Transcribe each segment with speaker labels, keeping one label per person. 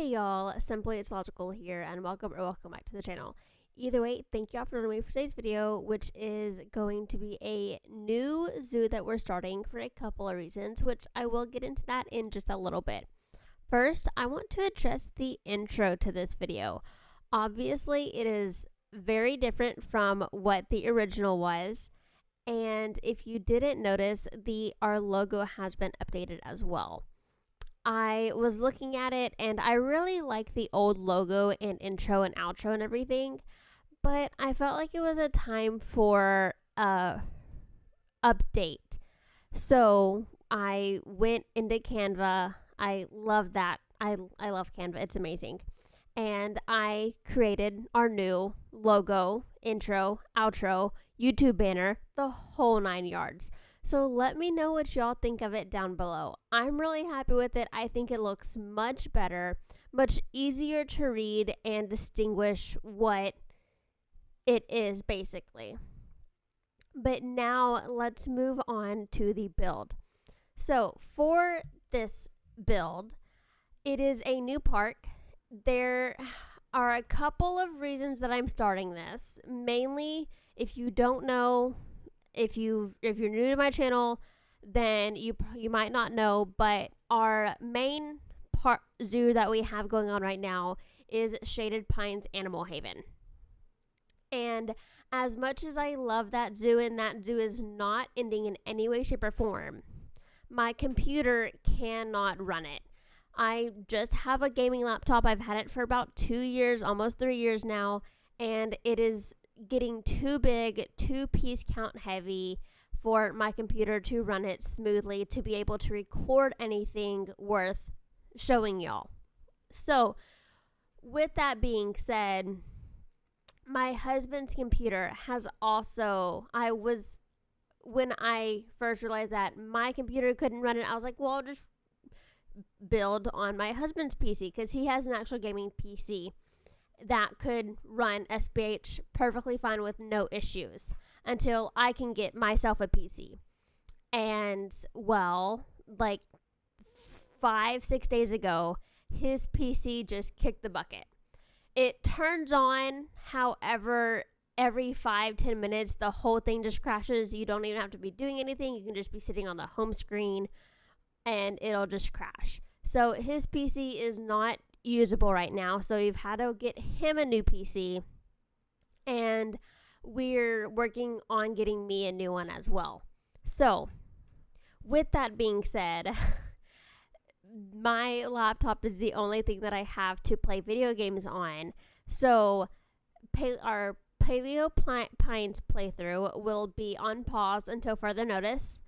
Speaker 1: Hey y'all, Simply It's Logical here, and welcome back to the channel. Either way, thank y'all for joining me for today's video, which is going to be a new zoo that we're starting for a couple of reasons, which I will get into that in just a little bit. First, I want to address the intro to this video. Obviously, it is very different from what the original was, and if you didn't notice, our logo has been updated as well. I was looking at it and I really like the old logo and intro and outro and everything, but I felt like it was a time for a update. So I went into Canva. I love that. I love Canva. It's amazing. And I created our new logo, intro, outro, YouTube banner, the whole 9 yards. So let me know what y'all think of it down below. I'm really happy with it. I think it looks much better, much easier to read and distinguish what it is basically. But now let's move on to the build. So for this build, it is a new park. There are a couple of reasons that I'm starting this. Mainly, if you don't know, if you're new to my channel, then you might not know, but our main zoo that we have going on right now is Shaded Pines Animal Haven. And as much as I love that zoo, and that zoo is not ending in any way, shape, or form, my computer cannot run it. I just have a gaming laptop. I've had it for about 2 years, almost 3 years now, and it is getting too big, too piece count heavy for my computer to run it smoothly to be able to record anything worth showing y'all. So with that being said, my husband's computer has also, when I first realized that my computer couldn't run it, I was like, well, I'll just build on my husband's PC because he has an actual gaming PC that could run SPH perfectly fine with no issues until I can get myself a PC. And well, like 5-6 days ago, his PC just kicked the bucket. It turns on, however, every 5-10 minutes, the whole thing just crashes. You don't even have to be doing anything. You can just be sitting on the home screen and it'll just crash. So his PC is not usable right now, so we've had to get him a new PC, and we're working on getting me a new one as well. So with that being said, my laptop is the only thing that I have to play video games on. So our Paleo Pines playthrough will be on pause until further notice,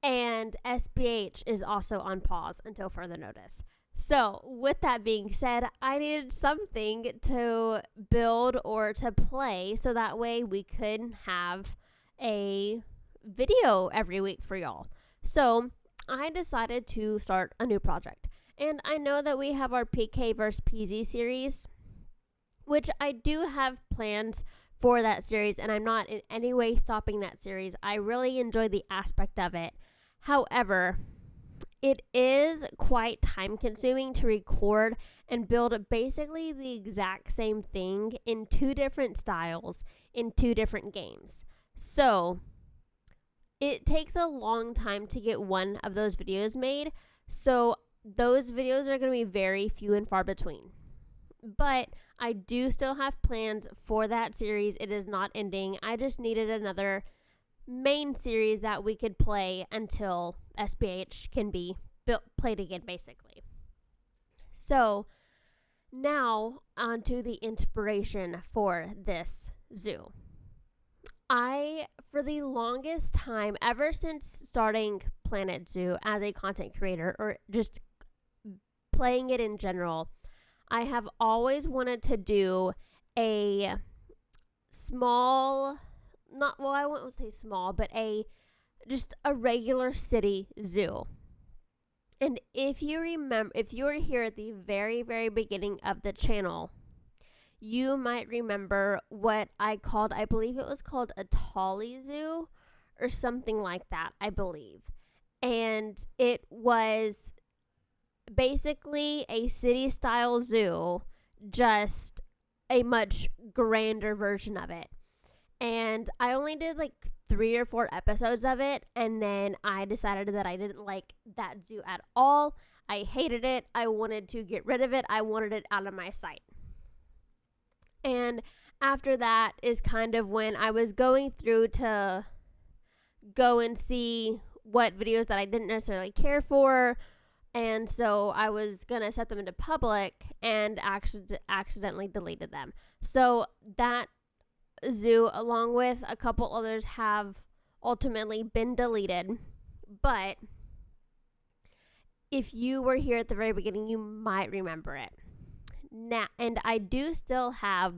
Speaker 1: and SBH is also on pause until further notice. So with that being said, I needed something to build or to play so that way we could have a video every week for y'all. So I decided to start a new project. And I know that we have our PK vs. PZ series, which I do have plans for that series, and I'm not in any way stopping that series. I really enjoy the aspect of it. However, it is quite time consuming to record and build basically the exact same thing in 2 different styles in 2 different games. So it takes a long time to get one of those videos made. So those videos are going to be very few and far between. But I do still have plans for that series. It is not ending. I just needed another main series that we could play until SPH can be played again, basically. So now onto the inspiration for this zoo. For the longest time, ever since starting Planet Zoo as a content creator or just playing it in general, I have always wanted to do a small, I won't say small, but just a regular city zoo. And if you remember, if you were here at the very, very beginning of the channel, you might remember what I believe it was called a Tolly Zoo or something like that, I believe. And it was basically a city style zoo, just a much grander version of it. And I only did like 3 or 4 episodes of it, and then I decided that I didn't like that zoo at all. I hated it. I wanted to get rid of it. I wanted it out of my sight. And after that is kind of when I was going through to go and see what videos that I didn't necessarily care for. And so I was going to set them into public and accidentally deleted them. So that zoo, along with a couple others, have ultimately been deleted. But if you were here at the very beginning, you might remember it. Now, and I do still have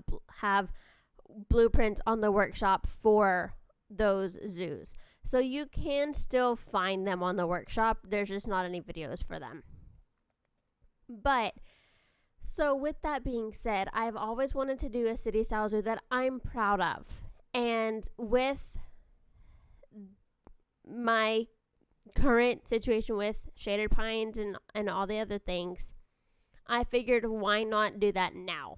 Speaker 1: blueprints on the workshop for those zoos. So you can still find them on the workshop. There's just not any videos for them. But so with that being said, I've always wanted to do a city style zoo that I'm proud of. And with my current situation with Shaded Pines and all the other things, I figured why not do that now.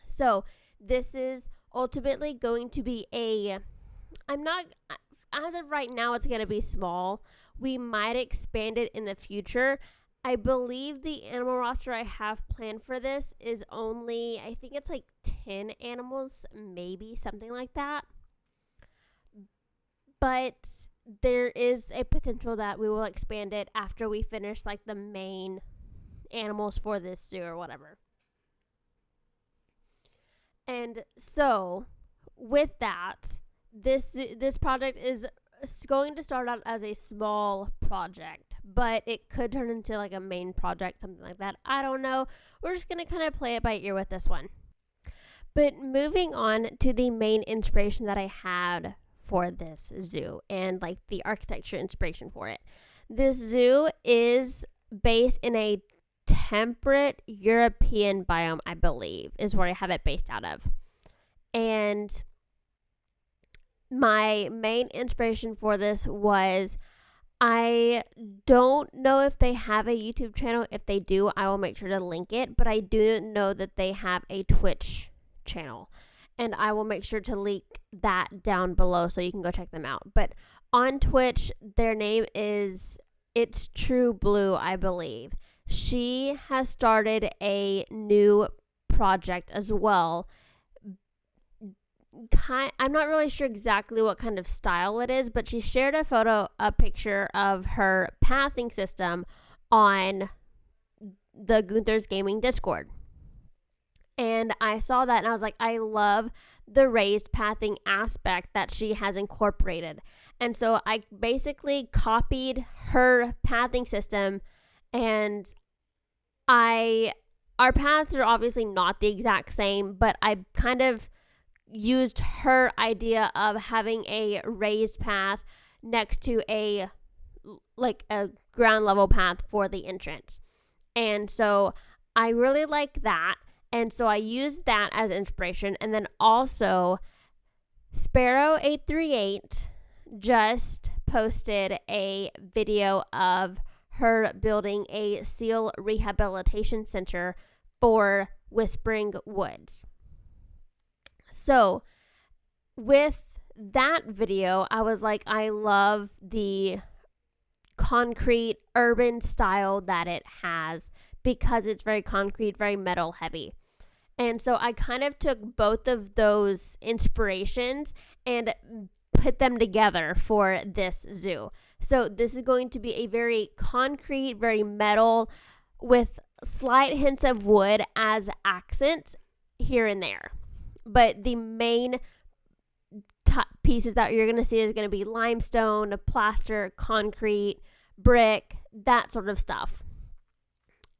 Speaker 1: So this is ultimately going to be as of right now, it's going to be small. We might expand it in the future. I believe the animal roster I have planned for this is only, I think it's like 10 animals, maybe something like that. But there is a potential that we will expand it after we finish like the main animals for this zoo or whatever. And so with that, this project is going to start out as a small project, but it could turn into like a main project, something like that. I don't know. We're just going to kind of play it by ear with this one. But moving on to the main inspiration that I had for this zoo and like the architecture inspiration for it. This zoo is based in a temperate European biome, I believe, is where I have it based out of. And my main inspiration for this was, I don't know if they have a YouTube channel. If they do, I will make sure to link it. But I do know that they have a Twitch channel. And I will make sure to link that down below so you can go check them out. But on Twitch, their name is It's True Blue, I believe. She has started a new project as well. I'm not really sure exactly what kind of style it is, but she shared a picture of her pathing system on the Gunther's Gaming Discord. And I saw that and I was like, I love the raised pathing aspect that she has incorporated. And so I basically copied her pathing system, and our paths are obviously not the exact same, but I kind of used her idea of having a raised path next to a ground level path for the entrance. And so I really like that. And so I used that as inspiration. And then also Sparrow838 just posted a video of her building a seal rehabilitation center for Whispering Woods. So with that video, I was like, I love the concrete urban style that it has because it's very concrete, very metal heavy. And so I kind of took both of those inspirations and put them together for this zoo. So this is going to be a very concrete, very metal with slight hints of wood as accents here and there. But the main pieces that you're going to see is going to be limestone, plaster, concrete, brick, that sort of stuff.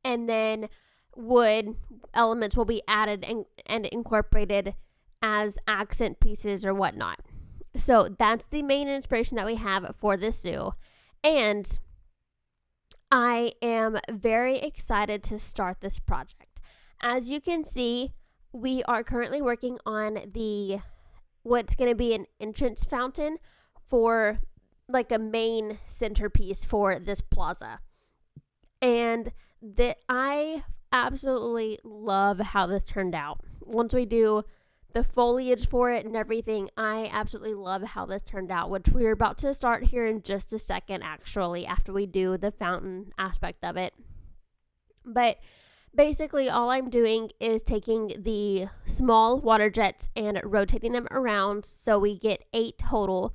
Speaker 1: And then wood elements will be added and incorporated as accent pieces or whatnot. So that's the main inspiration that we have for this zoo. And I am very excited to start this project. As you can see, we are currently working on what's going to be an entrance fountain for like a main centerpiece for this plaza. And that I absolutely love how this turned out. Once we do the foliage for it and everything, I absolutely love how this turned out, which we're about to start here in just a second, actually, after we do the fountain aspect of it. But basically, all I'm doing is taking the small water jets and rotating them around, so we get 8 total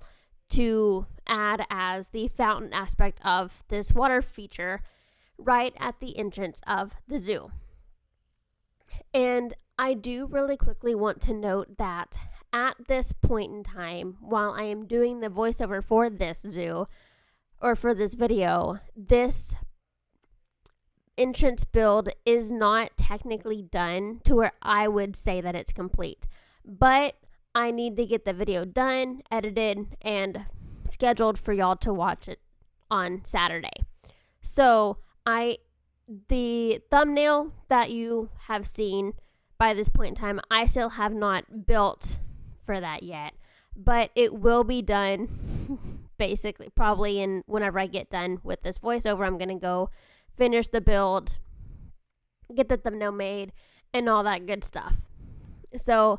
Speaker 1: to add as the fountain aspect of this water feature right at the entrance of the zoo. And I do really quickly want to note that at this point in time, while I am doing the voiceover for this zoo or for this video, this entrance build is not technically done to where I would say that it's complete. But I need to get the video done, edited, and scheduled for y'all to watch it on Saturday. So the thumbnail that you have seen by this point in time, I still have not built for that yet, but it will be done basically probably in whenever I get done with this voiceover. I'm going to go finish the build, get the thumbnail made, and all that good stuff. So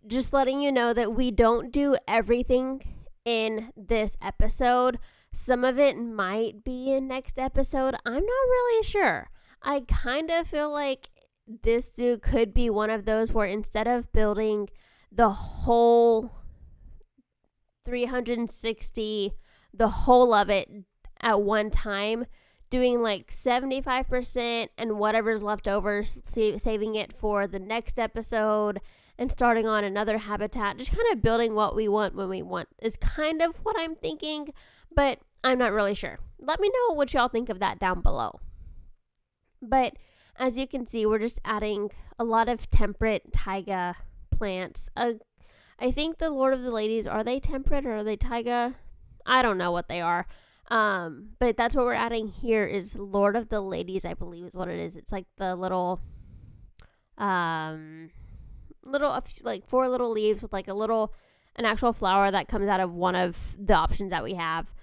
Speaker 1: just letting you know that we don't do everything in this episode. Some of it might be in next episode. I'm not really sure. I kind of feel like this zoo could be one of those where instead of building the whole 360, the whole of it at one time, doing like 75% and whatever's left over, saving it for the next episode and starting on another habitat, just kind of building what we want when we want is kind of what I'm thinking, but I'm not really sure. Let me know what y'all think of that down below. But as you can see, we're just adding a lot of temperate taiga plants. I think the Lord of the Ladies, are they temperate or are they taiga? I don't know what they are. But that's what we're adding here is Lord of the Ladies, I believe is what it is. It's like the little, like 4 little leaves with like an actual flower that comes out of one of the options that we have.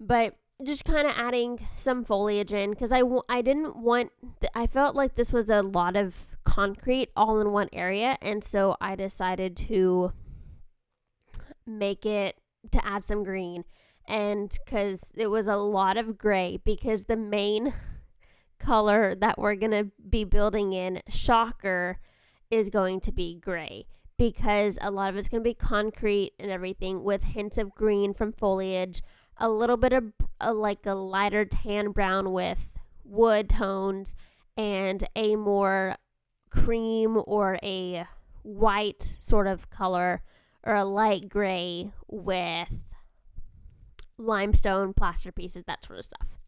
Speaker 1: But just kind of adding some foliage in because I didn't want, I felt like this was a lot of concrete all in one area. And so I decided to add some green. And because it was a lot of gray, because the main color that we're going to be building in, shocker, is going to be gray. Because a lot of it's going to be concrete and everything with hints of green from foliage, a little bit of like a lighter tan brown with wood tones, and a more cream or a white sort of color, or a light gray with limestone plaster pieces, that sort of stuff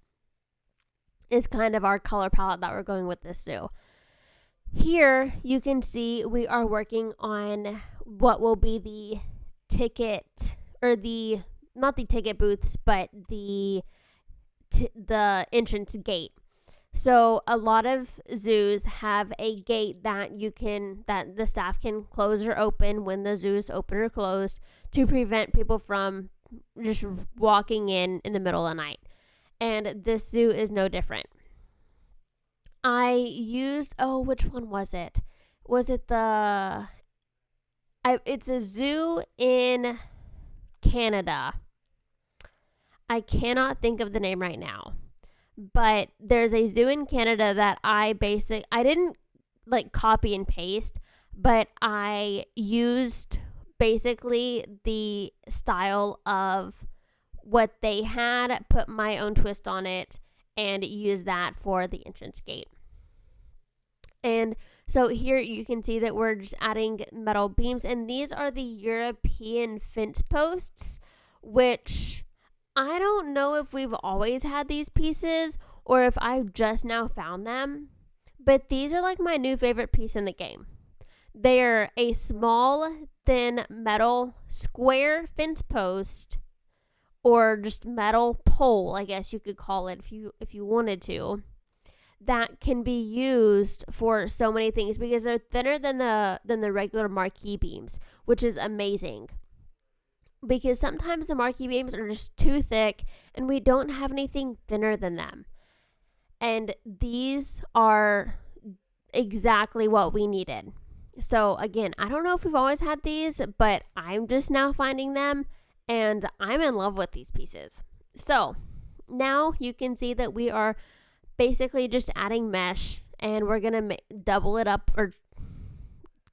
Speaker 1: is kind of our color palette that we're going with this zoo. Here you can see we are working on what will be the ticket, or the not the ticket booths, but the entrance gate. So a lot of zoos have a gate that the staff can close or open when the zoo is open or closed to prevent people from just walking in the middle of the night. And this zoo is no different. I used, which one was it? Was it it's a zoo in Canada. I cannot think of the name right now. But there's a zoo in Canada that I didn't like copy and paste, but I used basically the style of what they had, put my own twist on it, and use that for the entrance gate. And so here you can see that we're just adding metal beams, and these are the European fence posts, which I don't know if we've always had these pieces or if I've just now found them, but these are like my new favorite piece in the game. They're a small, thin metal square fence post, or just metal pole, I guess you could call it if you wanted to, that can be used for so many things because they're thinner than the regular marquee beams, which is amazing. Because sometimes the marquee beams are just too thick and we don't have anything thinner than them. And these are exactly what we needed. So again, I don't know if we've always had these, but I'm just now finding them and I'm in love with these pieces. So now you can see that we are basically just adding mesh, and we're going to double it up or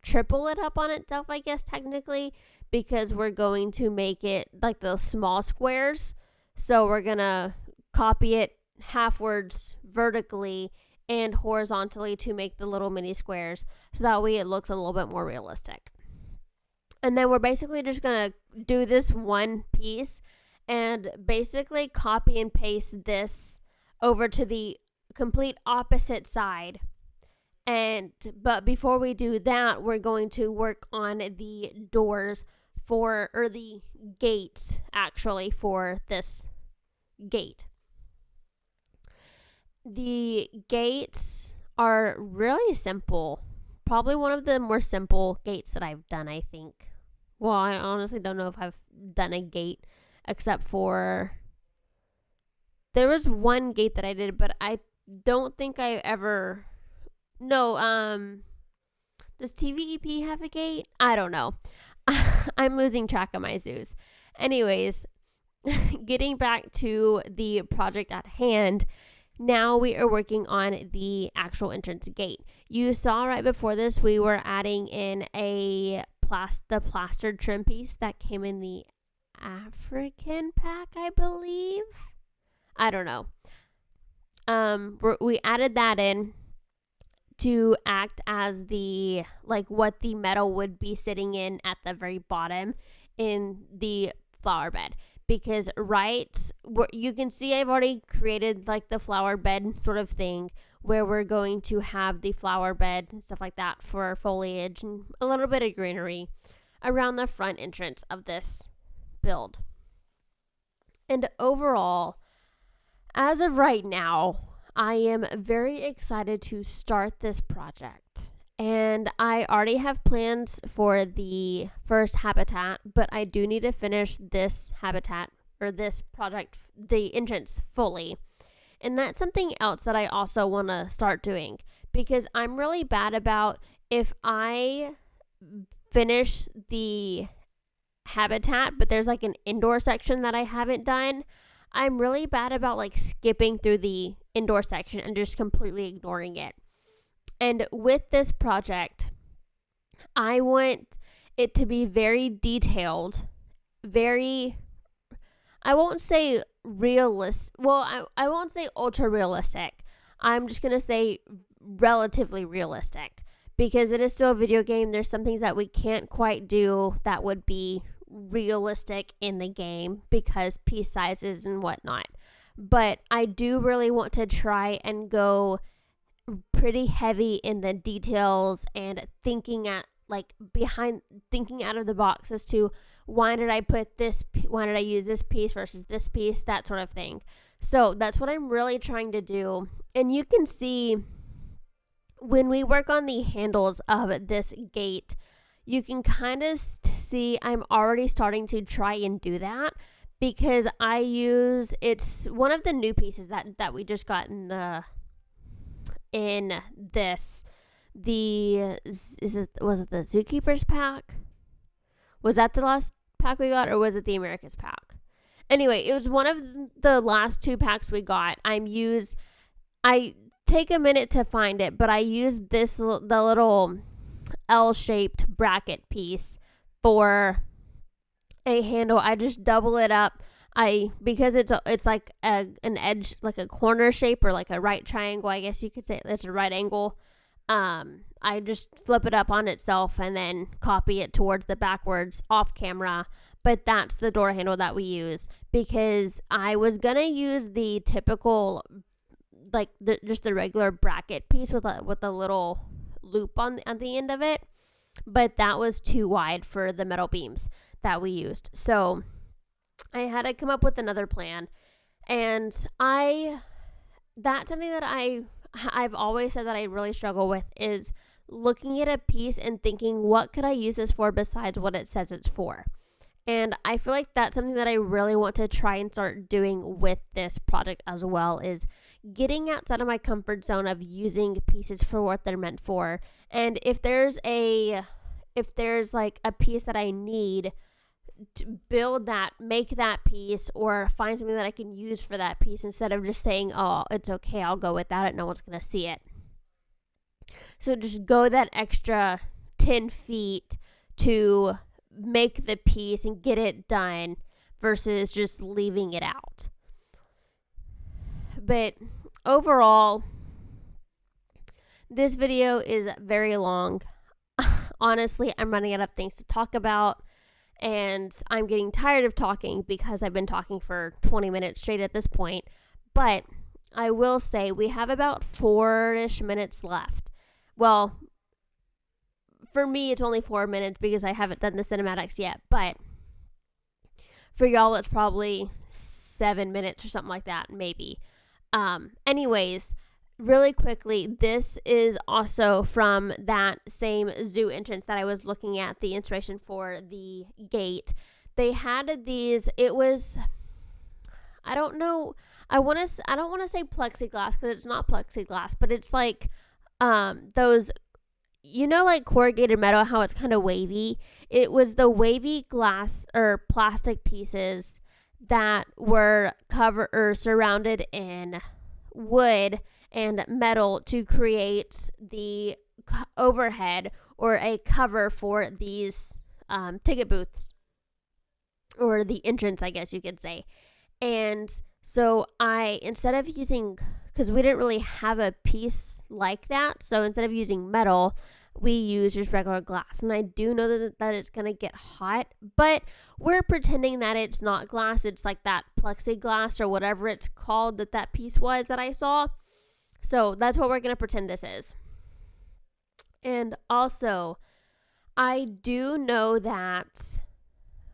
Speaker 1: triple it up on itself, I guess, technically, because we're going to make it like the small squares. So we're going to copy it halfwards vertically and horizontally to make the little mini squares, so that way it looks a little bit more realistic. And then we're basically just going to do this one piece and basically copy and paste this over to the complete opposite side. But before we do that, we're going to work on the doors or the gates actually for this gate. The gates are really simple. Probably one of the more simple gates that I've done, I think. Well, I honestly don't know if I've done a gate except for... There was one gate that I did, but I don't think I ever... No, does TVEP have a gate? I don't know. I'm losing track of my zoos. Anyways, getting back to the project at hand... Now we are working on the actual entrance gate. You saw right before this, we were adding in the plastered trim piece that came in the African pack, I believe. I don't know. We added that in to act as the, like, what the metal would be sitting in at the very bottom in the flower bed. Because you can see I've already created like the flower bed sort of thing where we're going to have the flower bed and stuff like that for foliage and a little bit of greenery around the front entrance of this build. And overall, as of right now, I am very excited to start this project. And I already have plans for the first habitat, but I do need to finish this habitat or this project, the entrance, fully. And that's something else that I also want to start doing, because I'm really bad about if I finish the habitat, but there's like an indoor section that I haven't done. I'm really bad about like skipping through the indoor section and just completely ignoring it. And with this project, I want it to be very detailed, I won't say realistic. Well, I won't say ultra realistic. I'm just going to say relatively realistic, because it is still a video game. There's some things that we can't quite do that would be realistic in the game because piece sizes and whatnot. But I do really want to try and go pretty heavy in the details and thinking out of the box as to why did I use this piece versus this piece, that sort of thing. So that's what I'm really trying to do. And you can see when we work on the handles of this gate, you can kind of see I'm already starting to try and do that, because it's one of the new pieces that we just got in this, was it the Zookeepers pack? Was that the last pack we got, or was it the Americas pack? Anyway, it was one of the last two packs we got. I take a minute to find it, but I used the little L-shaped bracket piece for a handle. I just double it up. Because it's like an edge, like a corner shape or like a right triangle, I guess you could say. It's a right angle. I just flip it up on itself and then copy it towards the backwards off camera. But that's the door handle that we use, because I was gonna use the typical, like just the regular bracket piece with a little loop at the end of it, but that was too wide for the metal beams that we used. So I had to come up with another plan, and that's something that I've always said that I really struggle with, is looking at a piece and thinking, what could I use this for besides what it says it's for? And I feel like that's something that I really want to try and start doing with this project as well, is getting outside of my comfort zone of using pieces for what they're meant for. And if there's like a piece that I need to build that, make that piece, or find something that I can use for that piece, instead of just saying, oh, it's okay, I'll go without it, no one's going to see it. So just go that extra 10 feet to make the piece and get it done versus just leaving it out. But overall, this video is very long. Honestly, I'm running out of things to talk about, and I'm getting tired of talking because I've been talking for 20 minutes straight at this point. But I will say we have about 4-ish minutes left. Well, for me, it's only 4 minutes because I haven't done the cinematics yet. But for y'all, it's probably 7 minutes or something like that, maybe. Anyways, really quickly, this is also from that same zoo entrance that I was looking at, the inspiration for the gate. They had these, it was, I don't know, I don't want to say plexiglass because it's not plexiglass, but it's like those, you know, like corrugated metal, how it's kind of wavy. It was the wavy glass or plastic pieces that were covered or surrounded in wood and metal to create the overhead or a cover for these ticket booths, or the entrance, I guess you could say. And so instead of using, because we didn't really have a piece like that, so instead of using metal, we use just regular glass. And I do know that it's going to get hot, but we're pretending that it's not glass. It's like that plexiglass or whatever it's called that piece was that I saw. So that's what we're going to pretend this is. And also, I do know that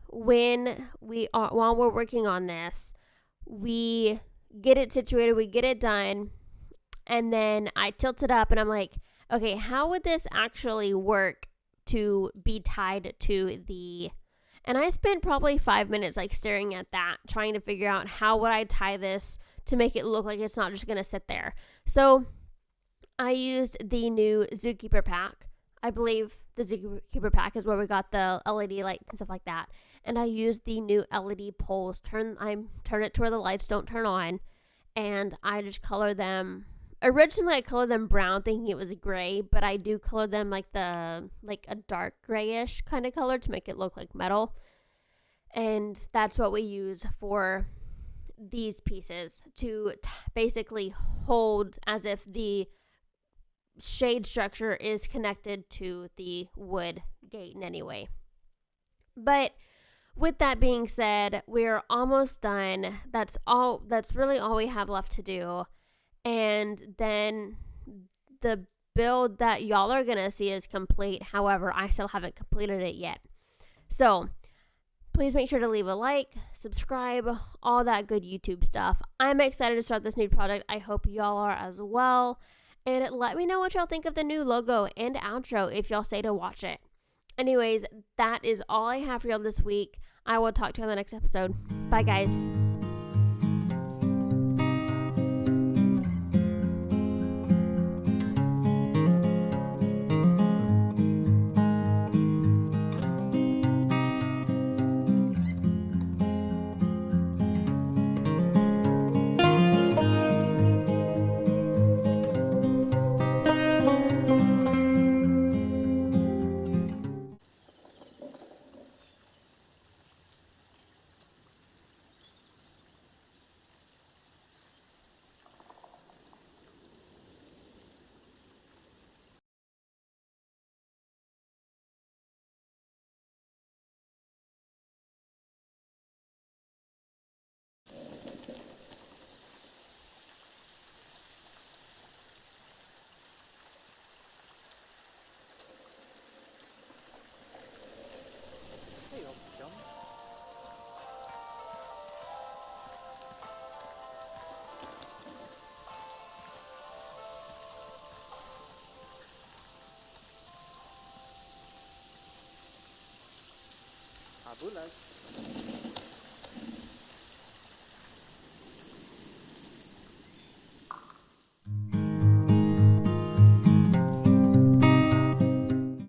Speaker 1: while we're working on this, we get it situated, we get it done, and then I tilt it up and I'm like, okay, how would this actually work to be tied to the, and I spent probably 5 minutes like staring at that, trying to figure out how would I tie this to make it look like it's not just going to sit there. So I used the new Zookeeper pack. I believe the Zookeeper pack is where we got the LED lights and stuff like that. And I used the new LED poles. Turn it to where the lights don't turn on. And I just color them. Originally, I colored them brown, thinking it was gray, but I do color them like a dark grayish kind of color to make it look like metal. And that's what we use for these pieces to basically hold as if the shade structure is connected to the wood gate in any way. But with that being said, we're almost done. That's really all we have left to do. And then the build that y'all are gonna see is complete. However, I still haven't completed it yet. So please make sure to leave a like, subscribe, all that good YouTube stuff. I'm excited to start this new project. I hope y'all are as well. And let me know what y'all think of the new logo and outro if y'all say to watch it. Anyways, that is all I have for y'all this week. I will talk to you on the next episode. Bye, guys.
Speaker 2: Abulas.